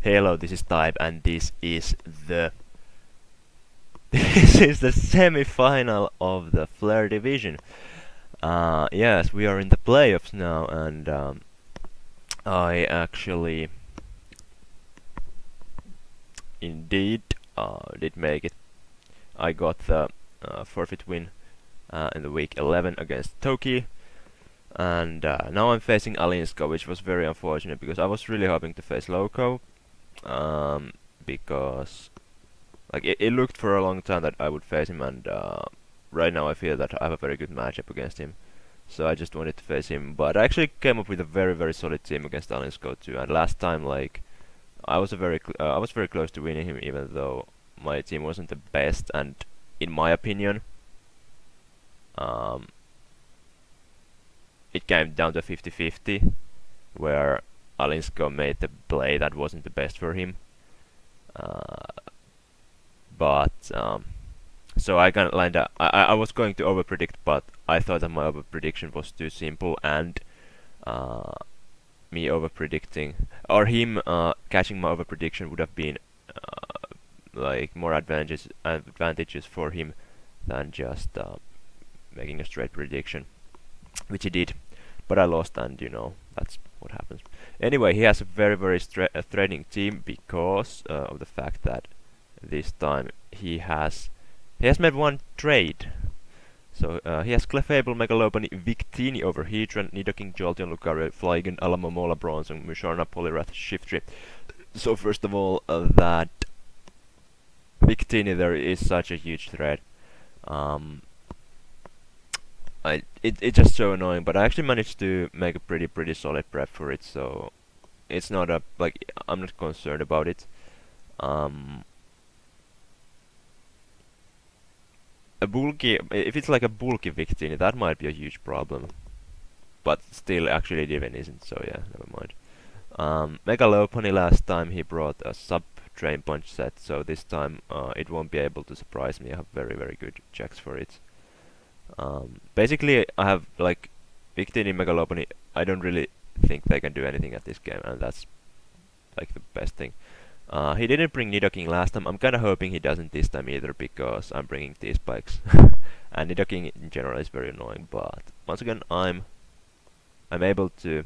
Hello, this is Type, and this is the this is the semi-final of the Flare division. Yes, we are in the playoffs now, and I actually indeed did make it. I got the forfeit win in the week 11 against Toki, and now I'm facing Alinzko, which was very unfortunate because I was really hoping to face Loco, because like it looked for a long time that I would face him, and right now I feel that I have a very good matchup against him. So I just wanted to face him, but I actually came up with a very solid team against Alinzko too. And last time, like, I was very close to winning him, even though my team wasn't the best. And in my opinion, it came down to 50-50, where Alinzko made the play that wasn't the best for him. So I kind of lined up. I was going to overpredict, but I thought that my overprediction was too simple, and me overpredicting or him catching my overprediction would have been like more advantages for him than just making a straight prediction, which he did. But I lost, and you know that's what happens. Anyway, he has a very threatening team because of the fact that this time he has made one trade. So he has Clefable, Megalopony, Victini over Heatran, Nidoking, Jolteon, Lucario, Flygon, Alamomola, Bronzong, Musharna, Poliwrath, Shiftry. So first of all, that Victini there is such a huge threat. It's just so annoying, but I actually managed to make a pretty solid prep for it, so it's not a I'm not concerned about it. If it's like a bulky Victini, that might be a huge problem. But still, actually, Divin isn't, so yeah, never mind. Megalopony last time he brought a sub-Drain Punch set, so this time it won't be able to surprise me. I have very good checks for it. Basically, I have like Victini, Megalopony. I don't really think they can do anything at this game, and that's like the best thing. He didn't bring Nidoking last time. I'm kinda hoping he doesn't this time either, because I'm bringing T-Spikes. And Nidoking in general is very annoying, but once again I'll be able to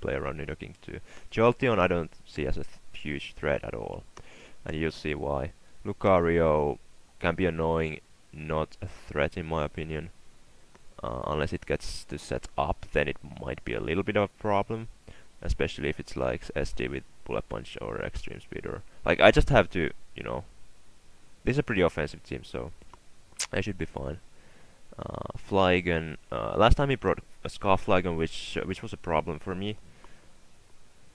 play around Nidoking too. Jolteon I don't see as a huge threat at all, and you'll see why. Lucario can be annoying, not a threat in my opinion. Unless it gets to set up, then it might be a little bit of a problem. Especially if it's like SD with Bullet Punch or Extreme Speed, or like I just have to, you know, this is a pretty offensive team, so I should be fine. Flygon, last time he brought a Scarf Flygon, which was a problem for me.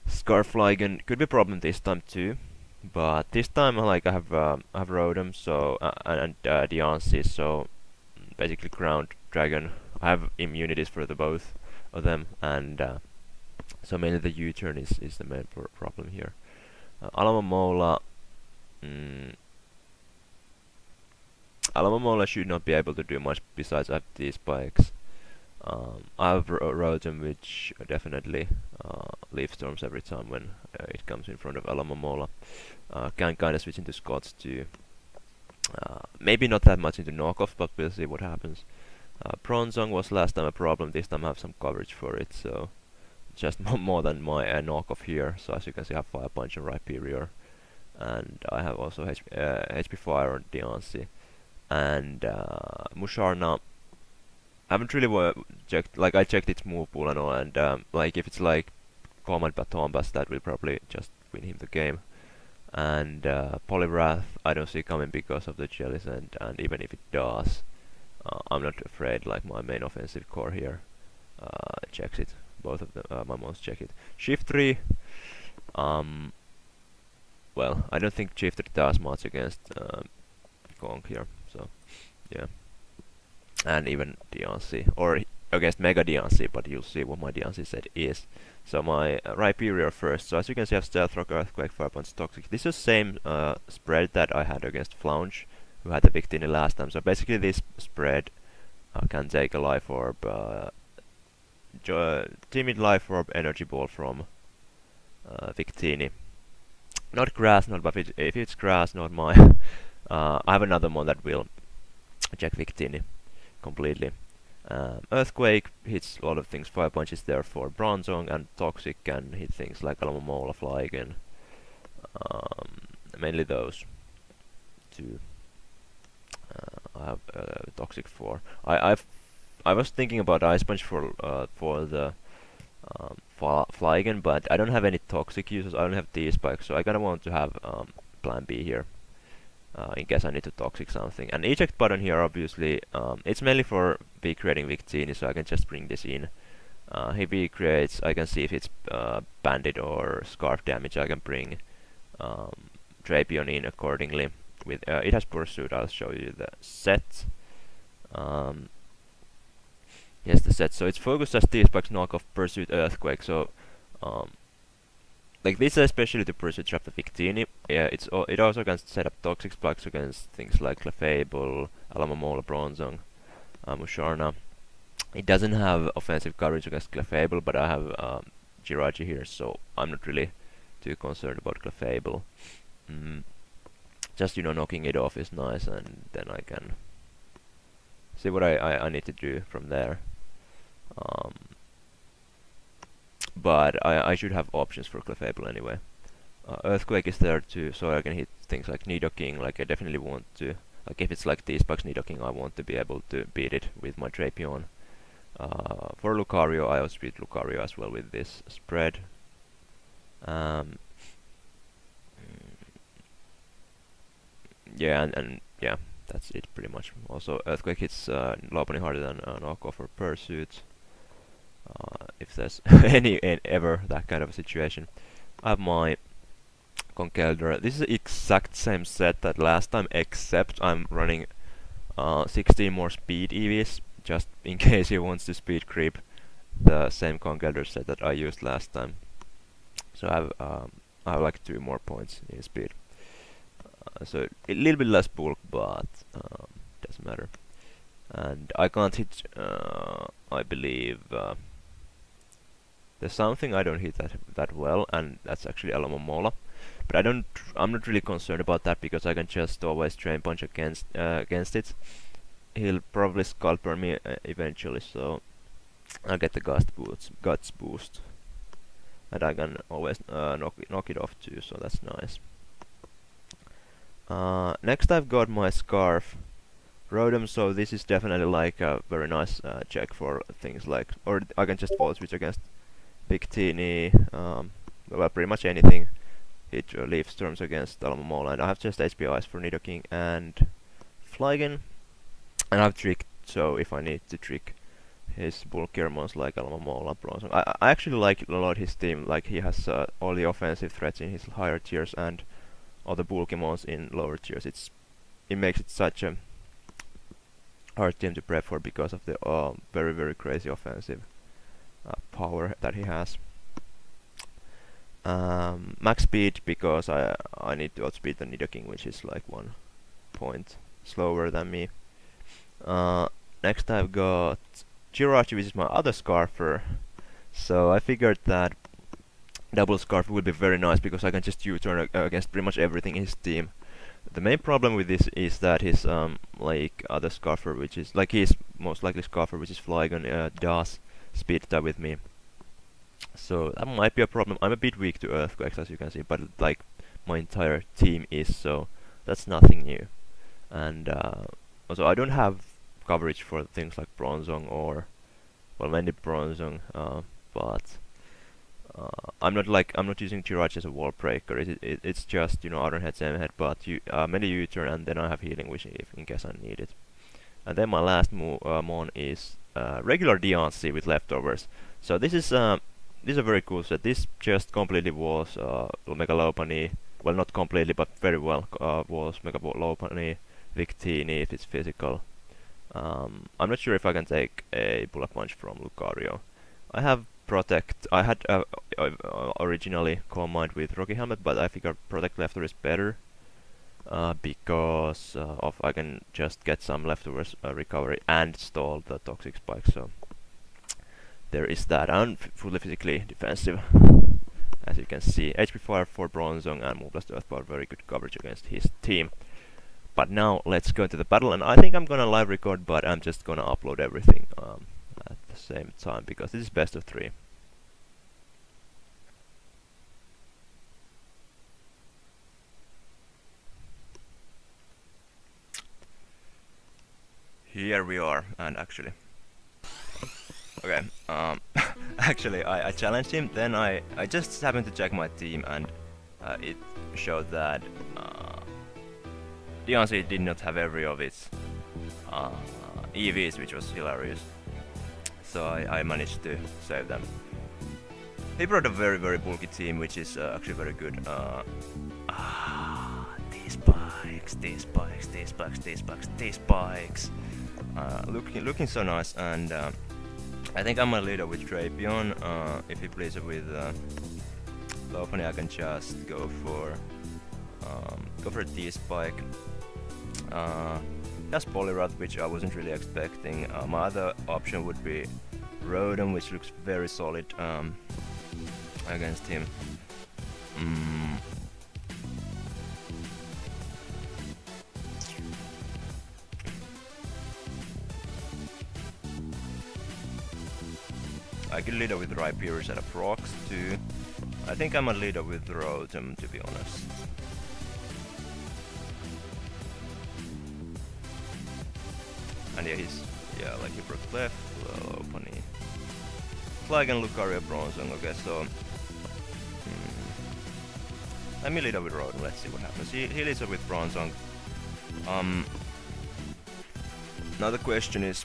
Scarf Flygon could be a problem this time too, but this time like I have Rotom, so and Diancie, so basically Ground Dragon. I have immunities for the both of them, and so mainly the U-turn is the main problem here. Alamomola should not be able to do much besides have these spikes. I have Rotom, which definitely leaf storms every time when it comes in front of Alamomola. Can kinda switch into Scots too. Maybe not that much into knockoff, but we'll see what happens. Bronzong was last time a problem. This time I have some coverage for it, so just more than my knockoff here. So as you can see, I have Fire Punch and Rhyperior, and I have also HP Fire on Diancie, and Musharna. I haven't really checked. Like I checked its move pool and all, and like if it's like Calm and Baton Bass, that will probably just win him the game. And Poliwrath I don't see coming because of the Jellicent, and even if it does, I'm not afraid. Like my main offensive core here checks it. Both of them, my mouse check it. Shiftry, well, I don't think Shiftry does much against Kong here, so yeah. And even Diancie, or against Mega Diancie, but you'll see what my Diancie set is. So my Rhyperior first. So as you can see, I have Stealth Rock, Earthquake, Fire Punch, Toxic. This is the same spread that I had against Flaunch, who had the Victini last time. So basically, this spread can take a Life Orb. Timid Life Orb, Energy Ball from Victini, Not grass, not buff. If it's grass, not mine. I have another one that will check Victini completely. Earthquake hits a lot of things. Fire Punch is there for Bronzong, and Toxic can hit things like Alamomola, Flygon. Mainly those two. I have Toxic for. I was thinking about Ice Punch for the Flygon, but I don't have any Toxic uses. I don't have T-Spike, so I kinda want to have Plan B here. In case I need to Toxic something. And eject button here, obviously, it's mainly for creating Victini, so I can just bring this in. If he creates, I can see if it's Bandit or Scarf damage. I can bring Drapion in accordingly. With it has Pursuit. I'll show you the set. Yes, the set. So it's focused as T-Spike's knockoff Pursuit Earthquake. So like this, especially to Pursuit trap the Victini. Yeah, it also can set up Toxic Spikes against things like Clefable, Alamomola, Bronzong, Musharna. It doesn't have offensive coverage against Clefable, but I have Jirachi here, so I'm not really too concerned about Clefable. Just, you know, knocking it off is nice, and then I can see what I need to do from there. But I should have options for Clefable anyway. Earthquake is there too, so I can hit things like Nidoking. Like I definitely want to, like if it's like T-Spike's Nidoking, I want to be able to beat it with my Drapion. For Lucario, I also beat Lucario as well with this spread. Yeah, and yeah, that's it pretty much. Also, Earthquake hits Lopunny harder than knockoff or Pursuit. If there's any ever that kind of a situation. I have my Conkeldurr. This is the exact same set that last time, except I'm running 16 more speed EVs, just in case he wants to speed creep the same Conkeldurr set that I used last time. So I have like 2 more points in speed. So a little bit less bulk, but doesn't matter. And I can't hit, I believe, there's something I don't hit that well, and that's actually Alamomola. But I'm not really concerned about that, because I can just always Drain Punch against it. He'll probably Scalper me eventually, so I'll get the Guts boost. And I can always knock it off too, so that's nice. Next I've got my Scarf Rotom, so this is definitely like a very nice check for things like, or I can just Volt Switch against Victini, well, pretty much anything. It Leaf Storms against Alamomola, and I have just HP Ice for Nidoking and Flygon, and I have Trick, so if I need to trick his bulkier mons like Alamomola, Bronzong. I actually like a lot his team, like he has all the offensive threats in his higher tiers and all the bulky mons in lower tiers. It makes it such a hard team to prep for because of the very, very crazy offensive power that he has. Max speed, because I need to outspeed the Nidoking, which is like 1 point slower than me. Next I've got Jirachi, which is my other Scarfer. So I figured that double Scarf would be very nice, because I can just U-turn against pretty much everything in his team. The main problem with this is that his like other Scarfer, which is like his most likely Scarfer, which is Flygon, does speed tie with me. So that might be a problem. I'm a bit weak to Earthquakes, as you can see, but like my entire team is, so that's nothing new. And also I don't have coverage for things like Bronzong or, well, mainly Bronzong, but I'm not using Jirachi as a wall breaker. It's just, you know, Iron Head, Semi Head, but mainly U-turn, and then I have Healing Wish in case I need it. And then my last mon is regular Deontay with leftovers. So this is a very cool set. This just completely was Mega Lopunny. Well, not completely, but very well was Mega Lopunny, Victini if it's physical. I'm not sure if I can take a Bullet Punch from Lucario. I have Protect. I had originally Calm Mind with Rocky Helmet, but I figured Protect Leftover is better because of I can just get some leftovers recovery and stall the Toxic Spike. So there is that. I'm fully physically defensive. as you can see. HP Fire for Bronzong and Moonblast Earthpower, very good coverage against his team. But now let's go to the battle, and I think I'm gonna live record, but I'm just gonna upload everything at the same time, because this is best of 3. Here we are, and actually... Okay, actually I challenged him, then I just happened to check my team, and it showed that Diancie did not have every of its EVs, which was hilarious. So I managed to save them. He brought a very bulky team, which is actually very good. These spikes. Looking so nice, and I think I'm gonna lead up with Drapion. If he plays it with Lopunny, I can just go for a T-Spike. That's Poliwrath, which I wasn't really expecting. My other option would be Rotom, which looks very solid against him. I could lead up with Rhyperior at a Prox too. I think I'm a leader with Rotom, to be honest. And yeah, like he broke left, Lopunny. Flygon, Lucario, Bronzong, okay, so... let me lead up with Rotom, let's see what happens. He leads up with Bronzong. Now the question is...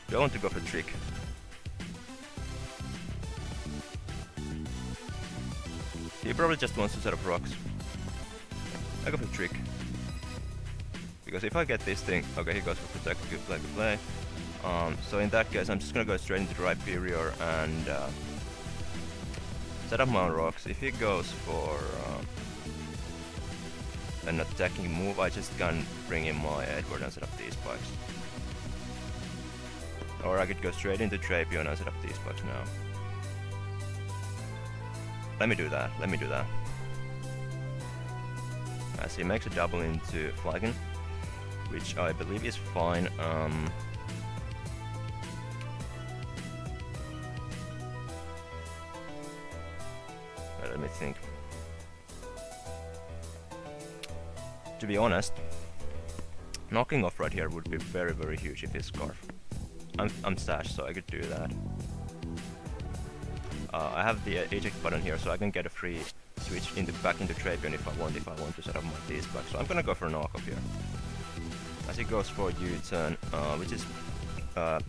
do I want to go for Trick? He probably just wants to set up rocks. I go for Trick. Because if I get this thing... okay, he goes for Protect, good play. So in that case, I'm just gonna go straight into Rhyperior and set up my own rocks. If he goes for an attacking move, I just can bring in my Edward and set up these spikes. Or I could go straight into Drapion and set up these spikes now. Let me do that. As he makes a double into Flygon, which I believe is fine. Let me think. To be honest, knocking off right here would be very huge if it's Scarf. I'm stashed, so I could do that. I have the eject button here, so I can get a free switch back into Drapion if I want to set up my T-Spike. So I'm gonna go for a knockoff here. As he goes for U-turn, which is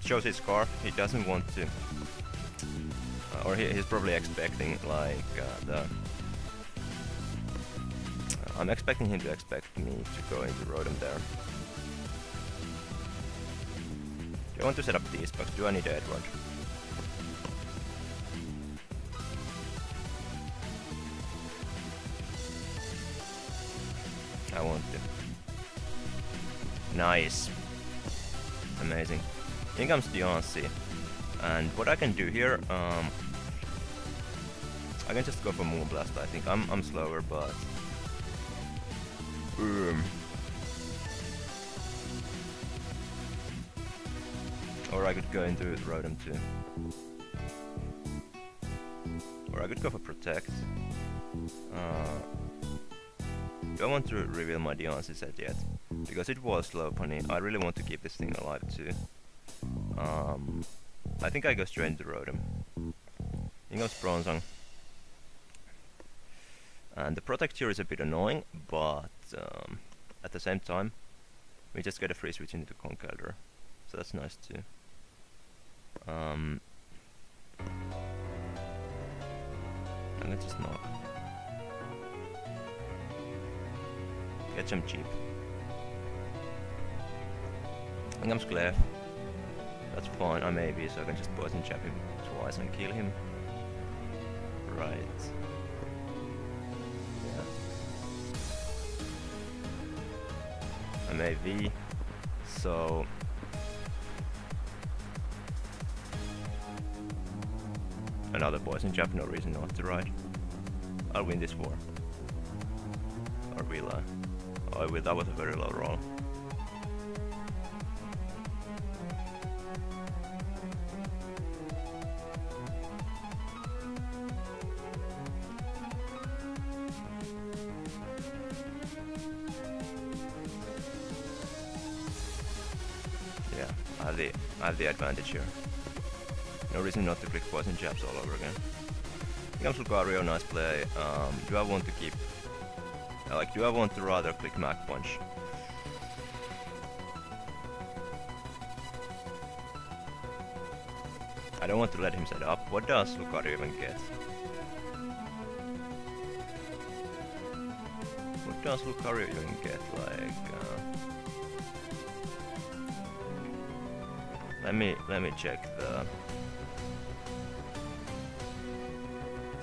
shows his Scarf. He doesn't want to, or he's probably expecting like I'm expecting him to expect me to go into Rotom there. I want to set up these, but do I need Edward? I want to. Nice. Amazing. In comes Diancie. And what I can do here, I can just go for Moonblast, I think. I'm slower, but... or I could go into Rotom too. Or I could go for Protect. Do I want to reveal my Diancie set yet? Because it was Lopunny. I really want to keep this thing alive too. I think I go straight into Rotom. Here goes Bronzong. And the Protect here is a bit annoying, but at the same time, we just get a free switch into Conkeldurr. So that's nice too. I'm gonna just knock. Catch him cheap. I think I'm Clef. That's fine, I may be, so I can just poison jab him twice and kill him. Right. Yeah. I may V, so... another poison jab, no reason not to, right? I'll win this war. Or will I? Oh, I will. That was a very low roll. I have the advantage here. No reason not to click poison jabs all over again. Here comes Lucario, nice play. Do I want to keep... do I want to rather click Mach Punch? I don't want to let him set up. What does Lucario even get? What does Lucario even get? Let me check the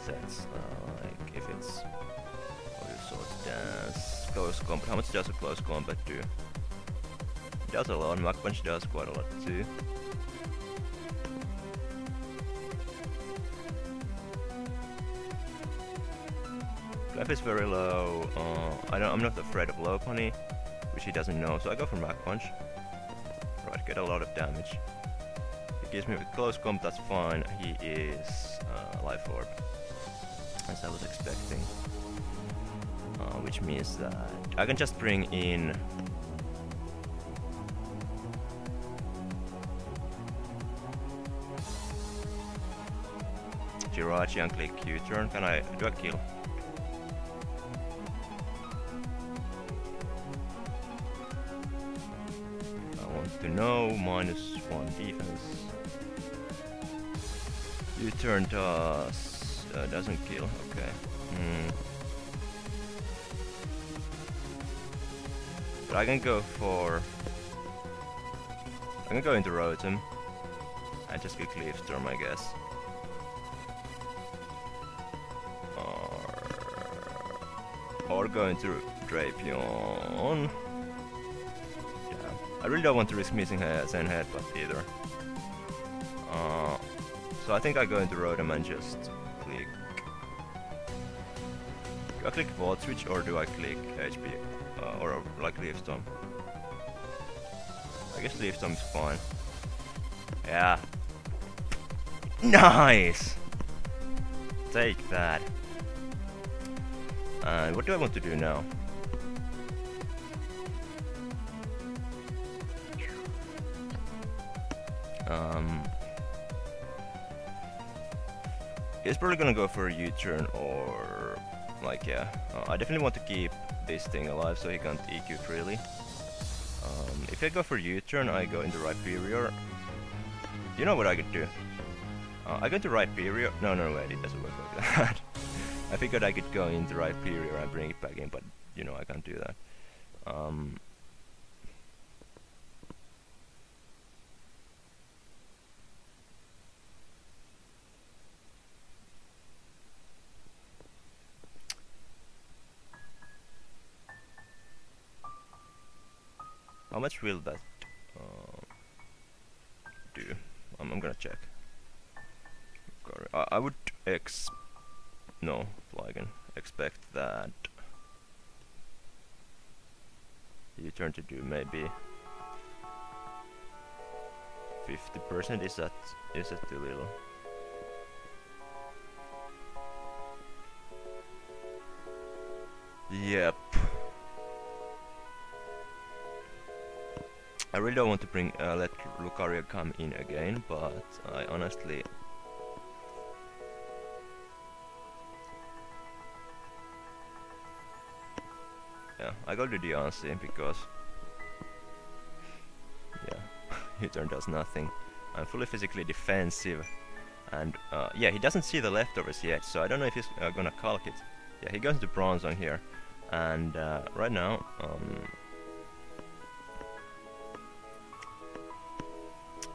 sets. Like if it's Swords Dance, Close Combat. How much does a Close Combat do? It does a lot. Mach Punch does quite a lot too. Life is very low. I'm not afraid of low pony, which he doesn't know, so I go for Mach Punch. Right, get a lot of damage. He gives me a close comp, that's fine. He is Life Orb, as I was expecting. Which means that I can just bring in Jirachi and click U-turn. Do I kill? No, -1 defense. U-turn doesn't kill. Okay. But I can go into Rotom and just click Leaf Storm, I guess. Or go into Drapion. I really don't want to risk missing Zen Headbutt either. So I think I go into Rotom and just click... Do I click Volt Switch or do I click HP? Or like Leaf Storm? I guess Leaf Storm is fine. Yeah. Nice! Take that. And what do I want to do now? He's probably gonna go for a U-turn or I definitely want to keep this thing alive so he can't EQ freely. If I go for U-turn, I go into Rhyperior. You know what I could do? I go into Rhyperior. No, wait, it doesn't work like that. I figured I could go into Rhyperior and bring it back in, but you know I can't do that. How much will that do? I'm gonna check. I would expect that U-turn to do maybe 50%. Is that too little? Yep. I really don't want to let Lucario come in again, but I honestly... Yeah, I go to Diancie because... Yeah, U-turn does nothing. I'm fully physically defensive, and yeah, he doesn't see the leftovers yet, so I don't know if he's gonna calc it. Yeah, he goes to Bronze on here, and right now...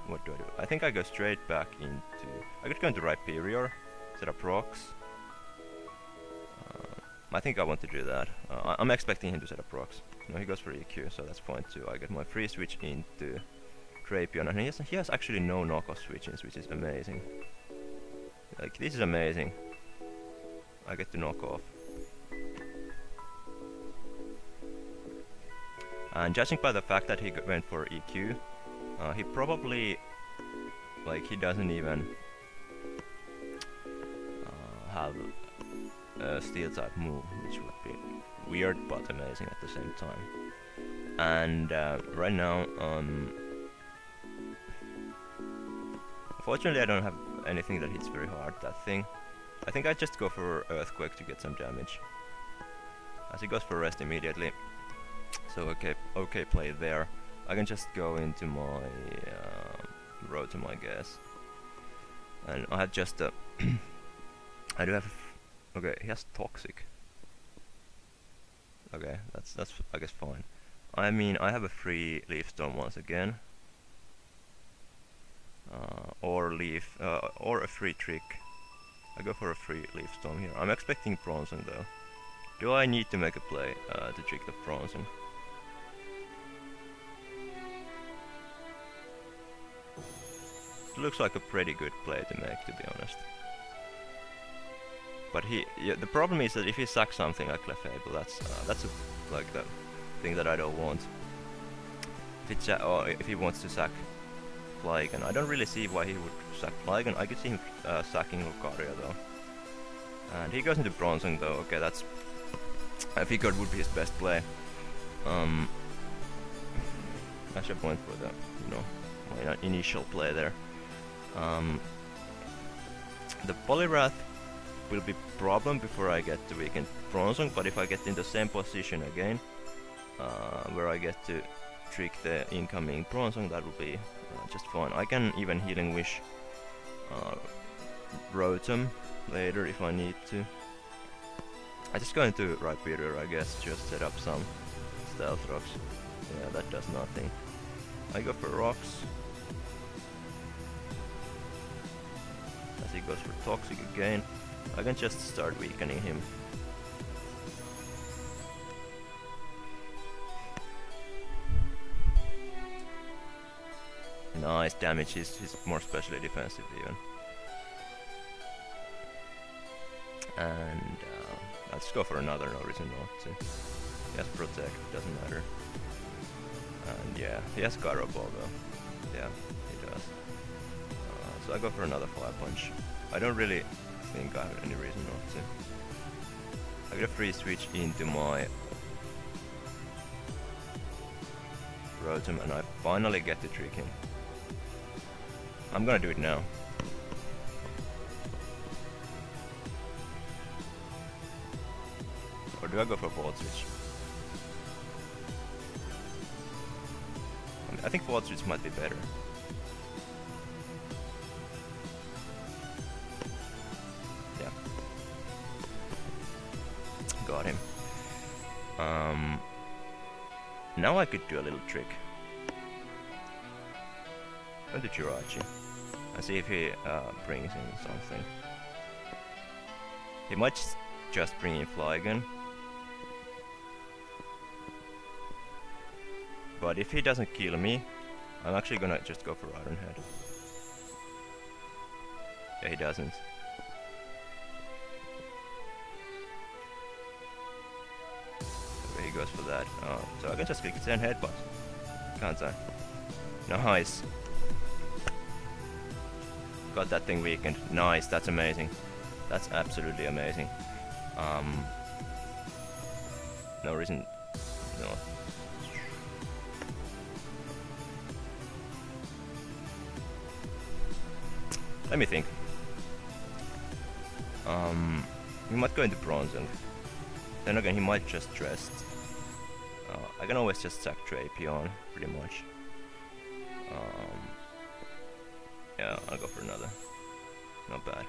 what do I do? I think I go straight back into... I could go into Rhyperior, set up rocks. I think I want to do that. I'm expecting him to set up rocks. No, he goes for EQ, so that's point 2. I get my free switch into Drapion, and he has actually no knockoff switchings, which is amazing. Like, this is amazing. I get to knock off. And judging by the fact that he went for EQ, he probably, like, he doesn't even have a steel type move, which would be weird but amazing at the same time. And right now, unfortunately I don't have anything that hits very hard, that thing. I think I just go for Earthquake to get some damage, as he goes for rest immediately. So okay play there. I can just go into my Rotom, I guess. And I have just I do have okay, he has Toxic. Okay, that's I guess fine. I mean, I have a free Leaf Storm once again. Or a free Trick. I go for a free Leaf Storm here. I'm expecting Bronzong though. Do I need to make a play to trick the Bronzong? It looks like a pretty good play to make, to be honest. But the problem is that if he sacks something like Clefable, that's like the thing that I don't want. Or if he wants to sack Flygon, I don't really see why he would sack Flygon. I could see him sacking Lucario though. And he goes into Bronzong though. Okay, that's, I figured would be his best play. I should point for the, you know, my initial play there. The Poliwrath will be problem before I get to weaken Bronzong, but if I get in the same position again, where I get to trick the incoming Bronzong, that will be just fine. I can even Healing Wish Rotom later if I need to. I just go into Rhyperior, I guess, just set up some Stealth Rocks. Yeah, that does nothing. I go for Rocks. As he goes for Toxic again, I can just start weakening him. Nice damage, he's more specially defensive even. And let's go for another, no reason not to. He has Protect, doesn't matter. And yeah, he has Gyro Ball though. Yeah, he does. So I go for another Fire Punch. I don't really think I have any reason not to. I get a free switch into my Rotom and I finally get to trick him. I'm gonna do it now. Or do I go for Volt Switch? I think Volt Switch might be better. Yeah. Got him. Now I could do a little trick. Go to Jirachi and see if he brings in something. He might just bring in Flygon. But if he doesn't kill me, I'm actually gonna just go for Iron Head. Yeah, he doesn't. Okay, he goes for that. So I can just click 10 Headbutt, can't I? Nice. Got that thing weakened. Nice, that's amazing. That's absolutely amazing. No reason. No. Let me think. He might go into Bronzong. Then again, he might just rest. I can always just sack Drapion, pretty much. Yeah, I'll go for another. Not bad.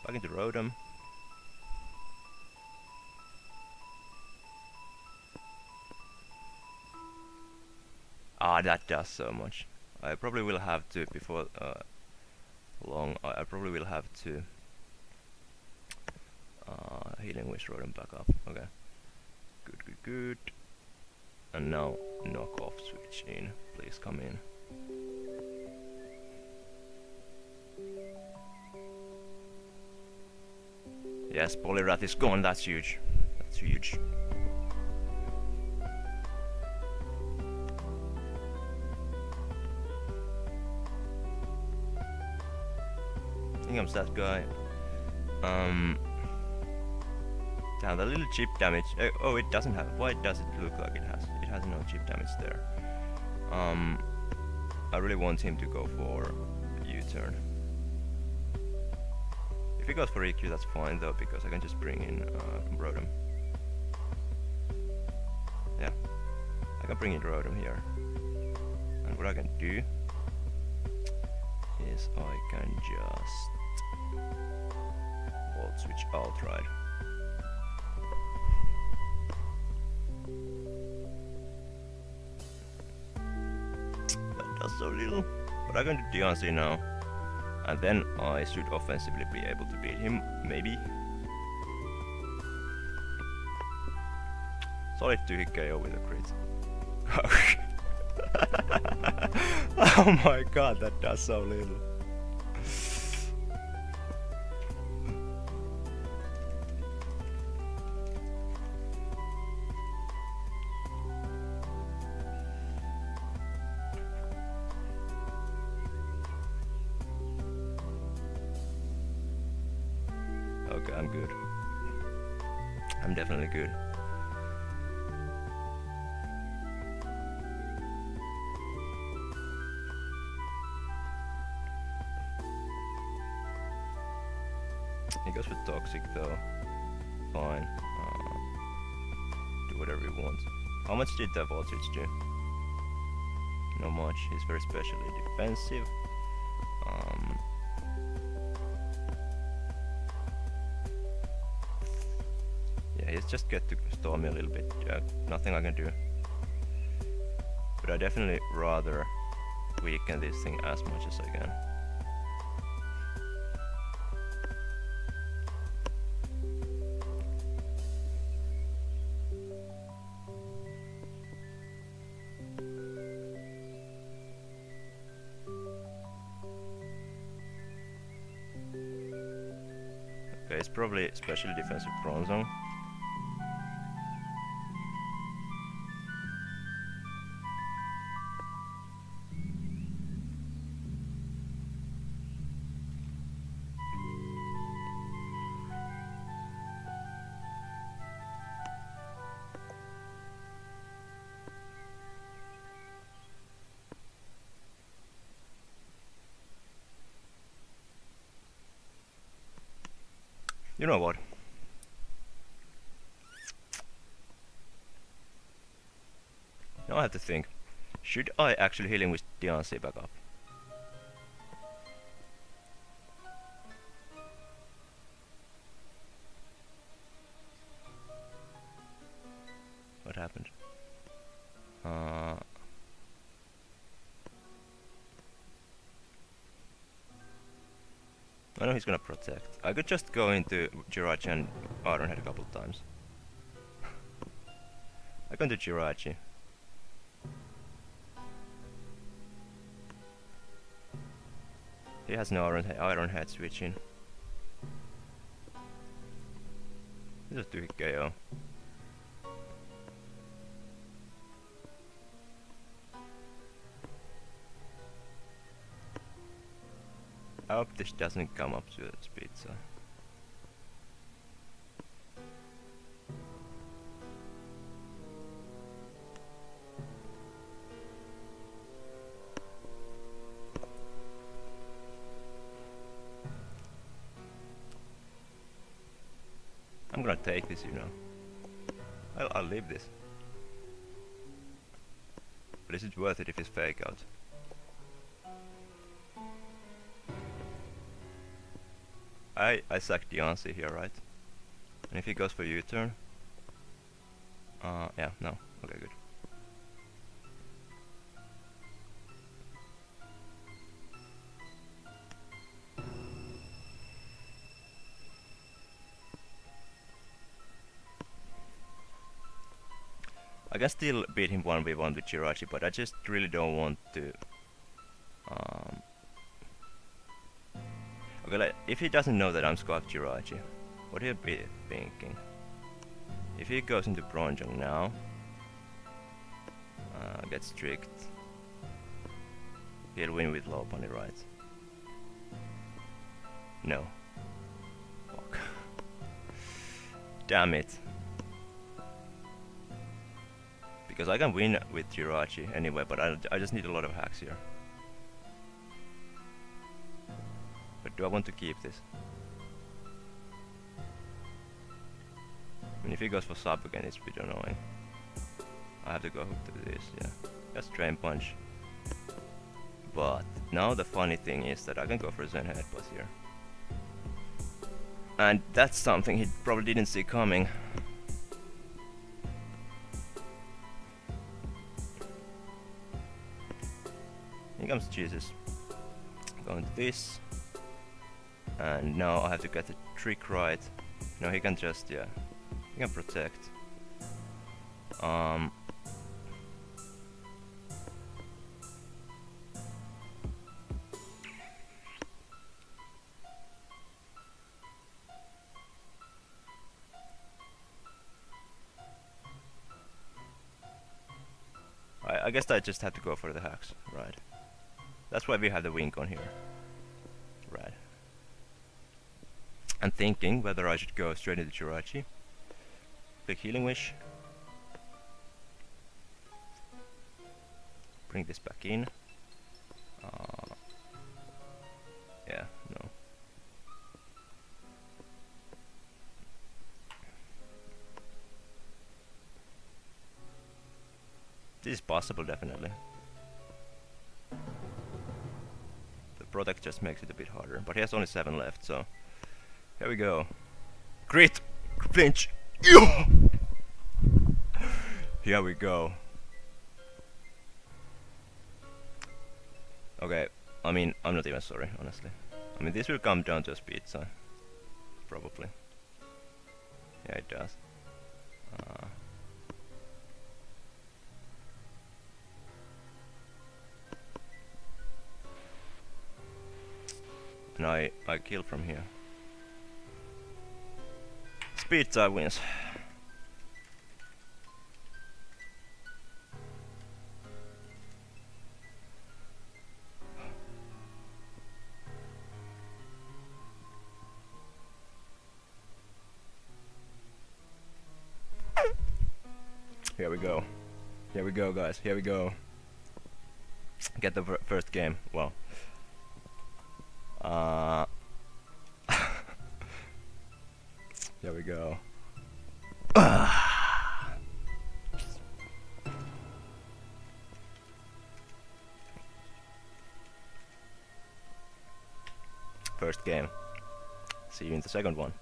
Back into Rotom. Ah, that does so much. I probably will have to, before long, I probably will have to Healing Wish Rotom back up. Okay. Good. And now knock off switch in. Please come in. Yes, Poliwrath is gone, that's huge. That's huge. Here comes that guy. Now the little chip damage. Oh, it doesn't have. Why does it look like it has? It has no chip damage there. I really want him to go for U-turn. If he goes for EQ, that's fine though, because I can just bring in Rotom. Yeah, I can bring in Rotom here. And what I can do is I can just Volt Switch outright. That does so little, but I can do DNC now. And then I should offensively be able to beat him, maybe. Solid 2-hit KO with a crit. Oh my god, that does so little. Okay, I'm good. I'm definitely good. He goes with Toxic though. Fine. Do whatever he wants. How much did that Volt Switch do? Not much. He's very specially defensive. Yeah, he's just get to stall me a little bit. Nothing I can do. But I definitely rather weaken this thing as much as I can. Okay, it's probably especially defensive Bronzong. You know what? Now I have to think. Should I actually heal him with DNC back up? What happened? I know he's gonna protect. I could just go into Jirachi and Ironhead a couple of times. I go into Jirachi. He has no Ironhead switching. This is 2-hit KO. I hope this doesn't come up to that speed, so. I'm gonna take this, you know. I'll leave this. But is it worth it if it's fake out? I sack DNC here, right? And if he goes for U-turn... yeah, no. Okay, good. I can still beat him 1v1 with Jirachi, but I just really don't want to. Okay, like, if he doesn't know that I'm Squawk Jirachi, what he'll be thinking? If he goes into Bronjong now, gets strict, he'll win with low pony, right? No. Fuck. Damn it. Because I can win with Jirachi anyway, but I just need a lot of hacks here. But do I want to keep this? I mean, if he goes for sub again, it's a bit annoying. I have to go hook to this, yeah. Just Drain Punch. But now the funny thing is that I can go for Zen Headbutt here. And that's something he probably didn't see coming. Here comes Jesus. Going to this. And now I have to get the trick right. No, he can just, yeah. He can protect. I guess I just had to go for the hacks, right? That's why we have the wink on here. Right. I'm thinking whether I should go straight into Jirachi. Click Healing Wish. Bring this back in. Yeah, no. This is possible, definitely. The Protect just makes it a bit harder, but he has only 7 left, so here we go. Crit! Flinch! Here we go. Okay, I mean, I'm not even sorry, honestly. I mean, this will come down to a speed sign. Probably. Yeah, it does. And I kill from here. Speed side wins. Here we go. Here we go, guys. Here we go. Get the first game. Well. Here we go. First game. See you in the second one.